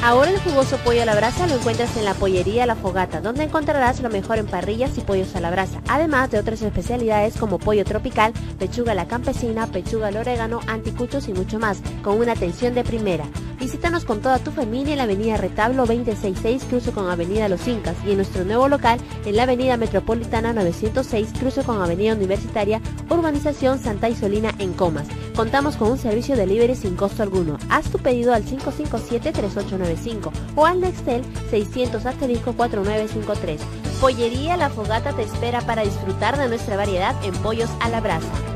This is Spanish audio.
Ahora el jugoso pollo a la brasa lo encuentras en la Pollería La Fogata, donde encontrarás lo mejor en parrillas y pollos a la brasa, además de otras especialidades como pollo tropical, pechuga a la campesina, pechuga al orégano, anticuchos y mucho más, con una atención de primera. Visítanos con toda tu familia en la avenida Retablo 266, cruce con avenida Los Incas, y en nuestro nuevo local en la avenida Metropolitana 906, cruce con avenida Universitaria, urbanización Santa Isolina en Comas. Contamos con un servicio de delivery sin costo alguno. Haz tu pedido al 557-3895 o al Nextel 600*4953. Pollería La Fogata te espera para disfrutar de nuestra variedad en pollos a la brasa.